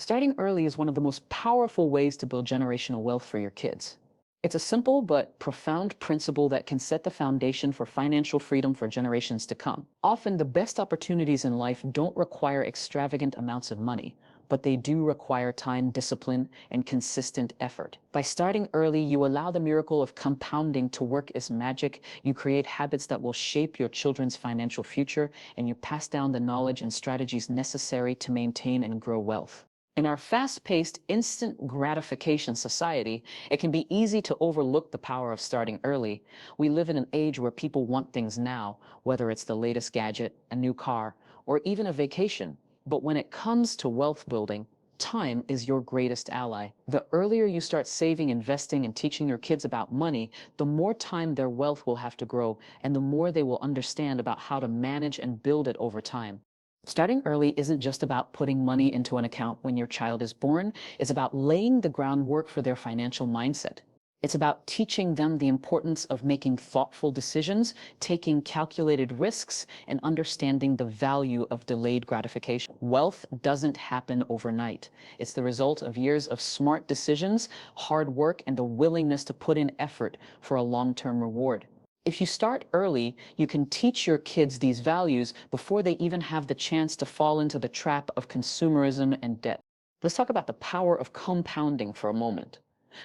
Starting early is one of the most powerful ways to build generational wealth for your kids. It's a simple but profound principle that can set the foundation for financial freedom for generations to come. Often, the best opportunities in life don't require extravagant amounts of money, but they do require time, discipline, and consistent effort. By starting early, you allow the miracle of compounding to work as magic. You create habits that will shape your children's financial future, and you pass down the knowledge and strategies necessary to maintain and grow wealth. In our fast-paced, instant gratification society, it can be easy to overlook the power of starting early. We live in an age where people want things now, whether it's the latest gadget, a new car, or even a vacation. But when it comes to wealth building, time is your greatest ally. The earlier you start saving, investing, and teaching your kids about money, the more time their wealth will have to grow, and the more they will understand about how to manage and build it over time. Starting early isn't just about putting money into an account when your child is born. It's about laying the groundwork for their financial mindset. It's about teaching them the importance of making thoughtful decisions, taking calculated risks, and understanding the value of delayed gratification. Wealth doesn't happen overnight. It's the result of years of smart decisions, hard work, and a willingness to put in effort for a long-term reward. If you start early, you can teach your kids these values before they even have the chance to fall into the trap of consumerism and debt. Let's talk about the power of compounding for a moment.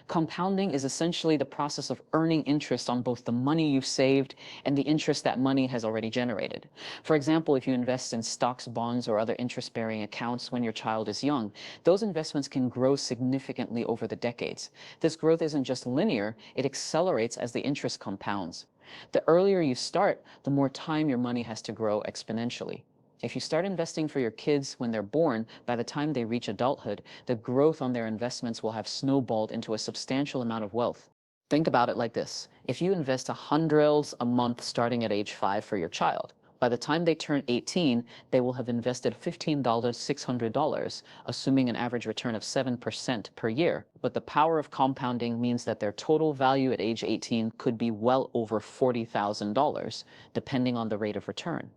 Compounding is essentially the process of earning interest on both the money you've saved and the interest that money has already generated. For example, if you invest in stocks, bonds, or other interest-bearing accounts when your child is young, those investments can grow significantly over the decades. This growth isn't just linear, it accelerates as the interest compounds. The earlier you start, the more time your money has to grow exponentially. If you start investing for your kids when they're born, by the time they reach adulthood, the growth on their investments will have snowballed into a substantial amount of wealth. Think about it like this. If you invest $100 a month starting at age 5 for your child, by the time they turn 18, they will have invested $15, $600, assuming an average return of 7% per year. But the power of compounding means that their total value at age 18 could be well over $40,000, depending on the rate of return.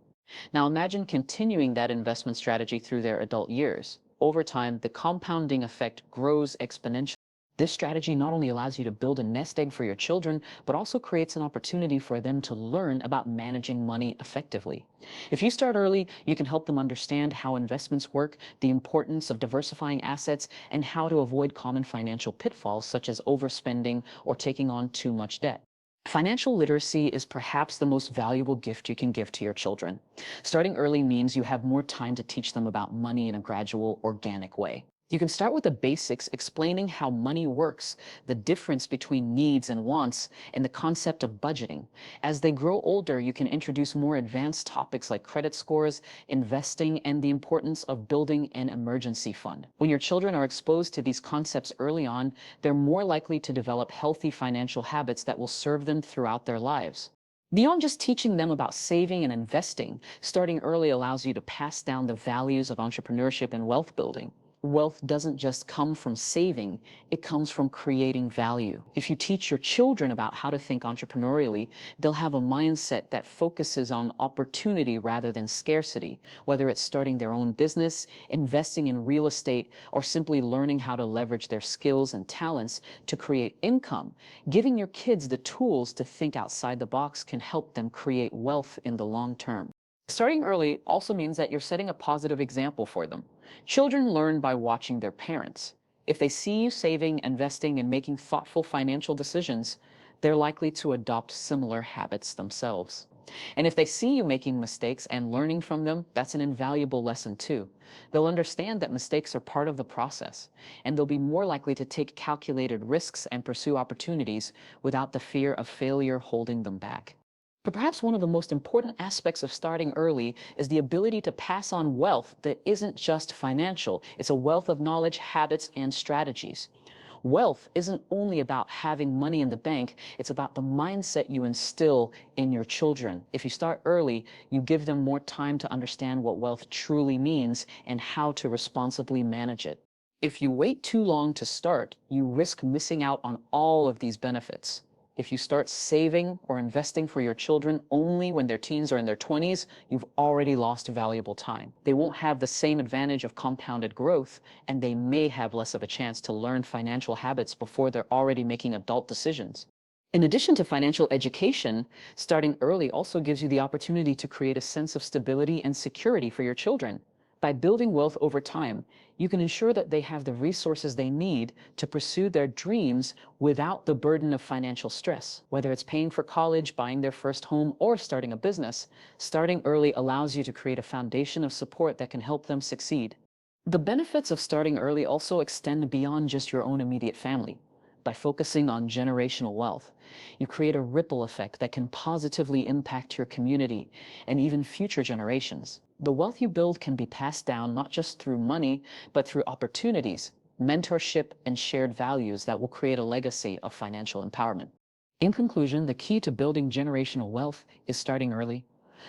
Now imagine continuing that investment strategy through their adult years. Over time, the compounding effect grows exponentially. This strategy not only allows you to build a nest egg for your children, but also creates an opportunity for them to learn about managing money effectively. If you start early, you can help them understand how investments work, the importance of diversifying assets, and how to avoid common financial pitfalls such as overspending or taking on too much debt. Financial literacy is perhaps the most valuable gift you can give to your children. Starting early means you have more time to teach them about money in a gradual, organic way. You can start with the basics, explaining how money works, the difference between needs and wants, and the concept of budgeting. As they grow older, you can introduce more advanced topics like credit scores, investing, and the importance of building an emergency fund. When your children are exposed to these concepts early on, they're more likely to develop healthy financial habits that will serve them throughout their lives. Beyond just teaching them about saving and investing, starting early allows you to pass down the values of entrepreneurship and wealth building. Wealth doesn't just come from saving, it comes from creating value. If you teach your children about how to think entrepreneurially, they'll have a mindset that focuses on opportunity rather than scarcity, whether it's starting their own business, investing in real estate, or simply learning how to leverage their skills and talents to create income. Giving your kids the tools to think outside the box can help them create wealth in the long term. Starting early also means that you're setting a positive example for them. Children learn by watching their parents. If they see you saving, investing, and making thoughtful financial decisions, they're likely to adopt similar habits themselves. And if they see you making mistakes and learning from them, that's an invaluable lesson too. They'll understand that mistakes are part of the process, and they'll be more likely to take calculated risks and pursue opportunities without the fear of failure holding them back. But perhaps one of the most important aspects of starting early is the ability to pass on wealth that isn't just financial. It's a wealth of knowledge, habits, and strategies. Wealth isn't only about having money in the bank, it's about the mindset you instill in your children. If you start early, you give them more time to understand what wealth truly means and how to responsibly manage it. If you wait too long to start, you risk missing out on all of these benefits. If you start saving or investing for your children only when their teens or in their 20s, you've already lost valuable time. They won't have the same advantage of compounded growth, and they may have less of a chance to learn financial habits before they're already making adult decisions. In addition to financial education, starting early also gives you the opportunity to create a sense of stability and security for your children. By building wealth over time, you can ensure that they have the resources they need to pursue their dreams without the burden of financial stress. Whether it's paying for college, buying their first home, or starting a business, starting early allows you to create a foundation of support that can help them succeed. The benefits of starting early also extend beyond just your own immediate family. By focusing on generational wealth, you create a ripple effect that can positively impact your community and even future generations. The wealth you build can be passed down not just through money, but through opportunities, mentorship, and shared values that will create a legacy of financial empowerment. In conclusion, the key to building generational wealth is starting early.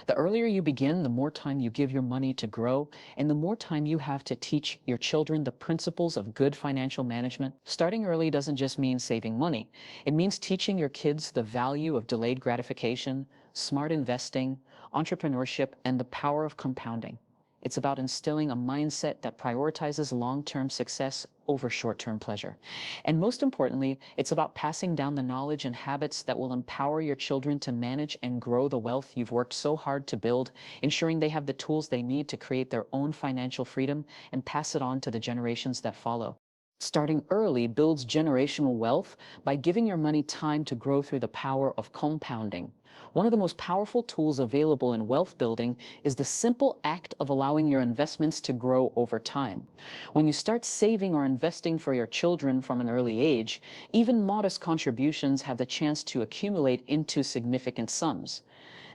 The earlier you begin, the more time you give your money to grow, and the more time you have to teach your children the principles of good financial management. Starting early doesn't just mean saving money. It means teaching your kids the value of delayed gratification, smart investing, entrepreneurship, and the power of compounding. It's about instilling a mindset that prioritizes long-term success over short-term pleasure. And most importantly, it's about passing down the knowledge and habits that will empower your children to manage and grow the wealth you've worked so hard to build, ensuring they have the tools they need to create their own financial freedom and pass it on to the generations that follow. Starting early builds generational wealth by giving your money time to grow through the power of compounding. One of the most powerful tools available in wealth building is the simple act of allowing your investments to grow over time. When you start saving or investing for your children from an early age, even modest contributions have the chance to accumulate into significant sums.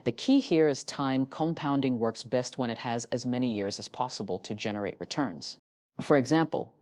The key here is time. Compounding works best when it has as many years as possible to generate returns. For example,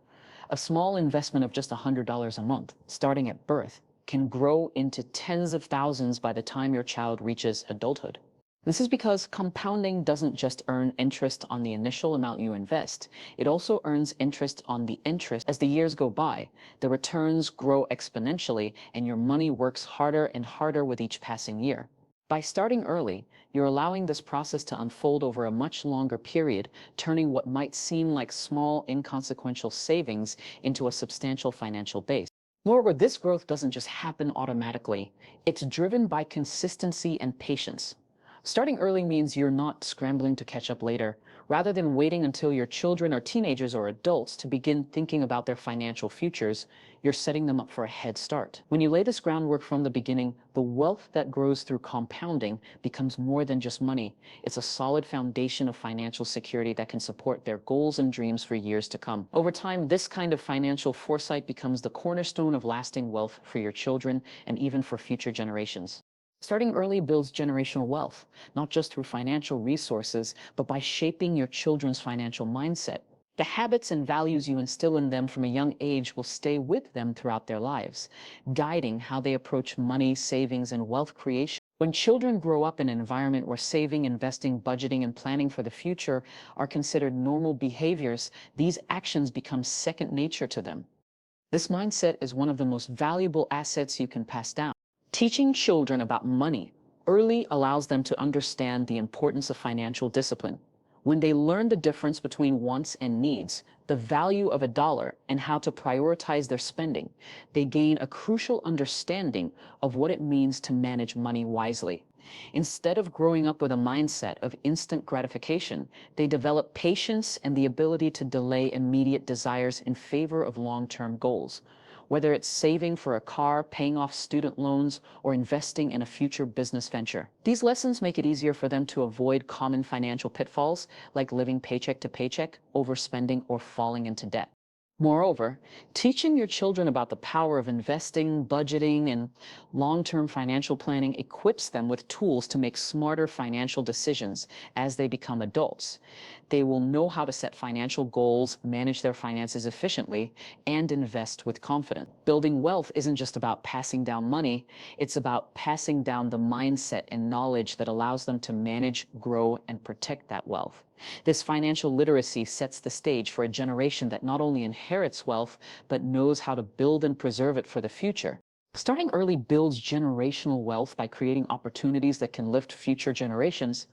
a small investment of just $100 a month, starting at birth, can grow into tens of thousands by the time your child reaches adulthood. This is because compounding doesn't just earn interest on the initial amount you invest, it also earns interest on the interest as the years go by. The returns grow exponentially, and your money works harder and harder with each passing year. By starting early, you're allowing this process to unfold over a much longer period, turning what might seem like small, inconsequential savings into a substantial financial base. Moreover, this growth doesn't just happen automatically. It's driven by consistency and patience. Starting early means you're not scrambling to catch up later. Rather than waiting until your children are teenagers or adults to begin thinking about their financial futures, you're setting them up for a head start. When you lay this groundwork from the beginning, the wealth that grows through compounding becomes more than just money. It's a solid foundation of financial security that can support their goals and dreams for years to come. Over time, this kind of financial foresight becomes the cornerstone of lasting wealth for your children and even for future generations. Starting early builds generational wealth, not just through financial resources, but by shaping your children's financial mindset. The habits and values you instill in them from a young age will stay with them throughout their lives, guiding how they approach money, savings, and wealth creation. When children grow up in an environment where saving, investing, budgeting, and planning for the future are considered normal behaviors, these actions become second nature to them. This mindset is one of the most valuable assets you can pass down. Teaching children about money early allows them to understand the importance of financial discipline. When they learn the difference between wants and needs, the value of a dollar, and how to prioritize their spending, they gain a crucial understanding of what it means to manage money wisely. Instead of growing up with a mindset of instant gratification, they develop patience and the ability to delay immediate desires in favor of long-term goals. Whether it's saving for a car, paying off student loans, or investing in a future business venture. These lessons make it easier for them to avoid common financial pitfalls like living paycheck to paycheck, overspending, or falling into debt. Moreover, teaching your children about the power of investing, budgeting, and long-term financial planning equips them with tools to make smarter financial decisions as they become adults. They will know how to set financial goals, manage their finances efficiently, and invest with confidence. Building wealth isn't just about passing down money, it's about passing down the mindset and knowledge that allows them to manage, grow, and protect that wealth. This financial literacy sets the stage for a generation that not only inherits wealth, but knows how to build and preserve it for the future. Starting early builds generational wealth by creating opportunities that can lift future generations.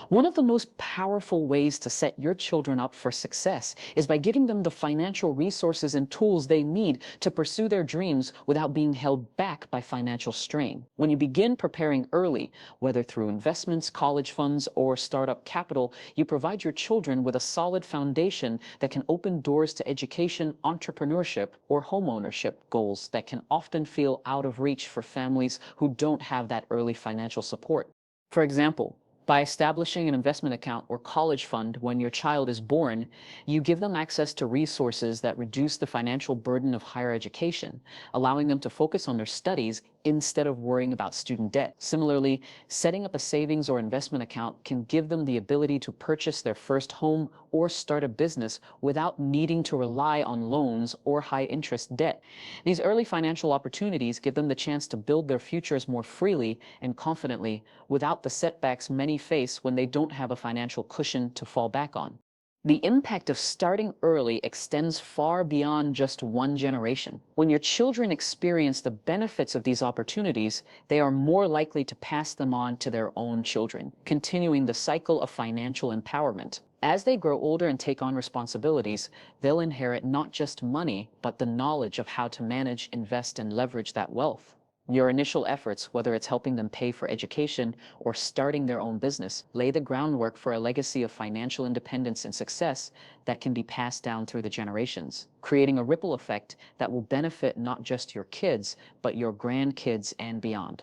One of the most powerful ways to set your children up for success is by giving them the financial resources and tools they need to pursue their dreams without being held back by financial strain. When you begin preparing early, whether through investments, college funds, or startup capital, you provide your children with a solid foundation that can open doors to education, entrepreneurship, or homeownership goals that can often feel out of reach for families who don't have that early financial support. For example, by establishing an investment account or college fund when your child is born, you give them access to resources that reduce the financial burden of higher education, allowing them to focus on their studies instead of worrying about student debt. Similarly, setting up a savings or investment account can give them the ability to purchase their first home or start a business without needing to rely on loans or high interest debt. These early financial opportunities give them the chance to build their futures more freely and confidently without the setbacks many face when they don't have a financial cushion to fall back on. The impact of starting early extends far beyond just one generation. When your children experience the benefits of these opportunities, they are more likely to pass them on to their own children, continuing the cycle of financial empowerment. As they grow older and take on responsibilities, they'll inherit not just money, but the knowledge of how to manage, invest, and leverage that wealth. Your initial efforts, whether it's helping them pay for education or starting their own business, lay the groundwork for a legacy of financial independence and success that can be passed down through the generations, creating a ripple effect that will benefit not just your kids, but your grandkids and beyond.